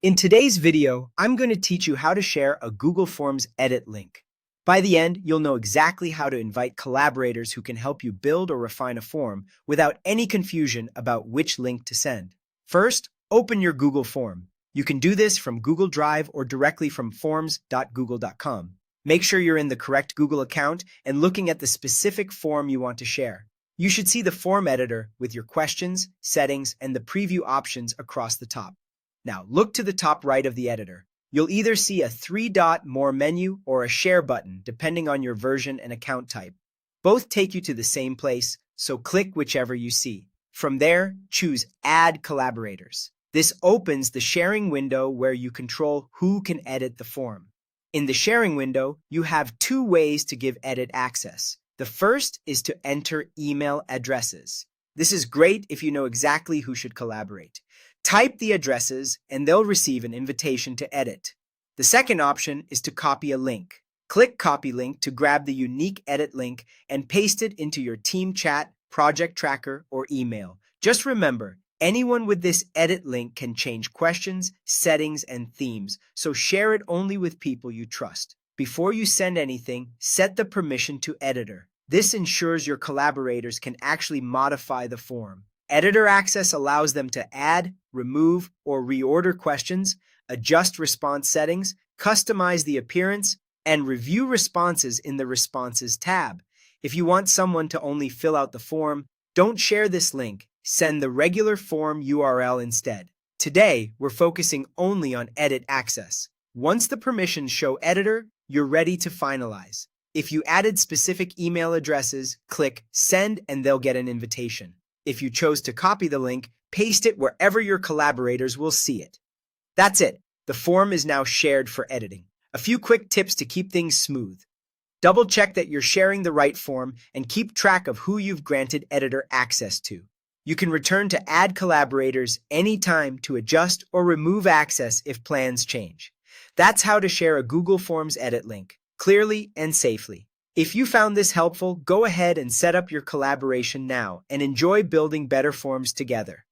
In today's video, I'm going to teach you how to share a Google Forms edit link. By the end, you'll know exactly how to invite collaborators who can help you build or refine a form without any confusion about which link to send. First, open your Google form. You can do this from Google Drive or directly from forms.google.com. Make sure you're in the correct Google account and looking at the specific form you want to share. You should see the form editor with your questions, settings, and the preview options across the top. Now, look to the top right of the editor. You'll either see a three-dot More menu or a Share button, depending on your version and account type. Both take you to the same place, so click whichever you see. From there, choose Add Collaborators. This opens the sharing window where you control who can edit the form. In the sharing window, you have two ways to give edit access. The first is to enter email addresses. This is great if you know exactly who should collaborate. Type the addresses and they'll receive an invitation to edit. The second option is to copy a link. Click Copy Link to grab the unique edit link and paste it into your team chat, project tracker, or email. Just remember, anyone with this edit link can change questions, settings, and themes, so share it only with people you trust. Before you send anything, set the permission to editor. This ensures your collaborators can actually modify the form. Editor access allows them to add, remove, or reorder questions, adjust response settings, customize the appearance, and review responses in the Responses tab. If you want someone to only fill out the form, don't share this link. Send the regular form URL instead. Today, we're focusing only on edit access. Once the permissions show editor, you're ready to finalize. If you added specific email addresses, click Send and they'll get an invitation. If you chose to copy the link, paste it wherever your collaborators will see it. That's it. The form is now shared for editing. A few quick tips to keep things smooth. Double check that you're sharing the right form and keep track of who you've granted editor access to. You can return to Add Collaborators anytime to adjust or remove access if plans change. That's how to share a Google Forms edit link, clearly and safely. If you found this helpful, go ahead and set up your collaboration now and enjoy building better forms together.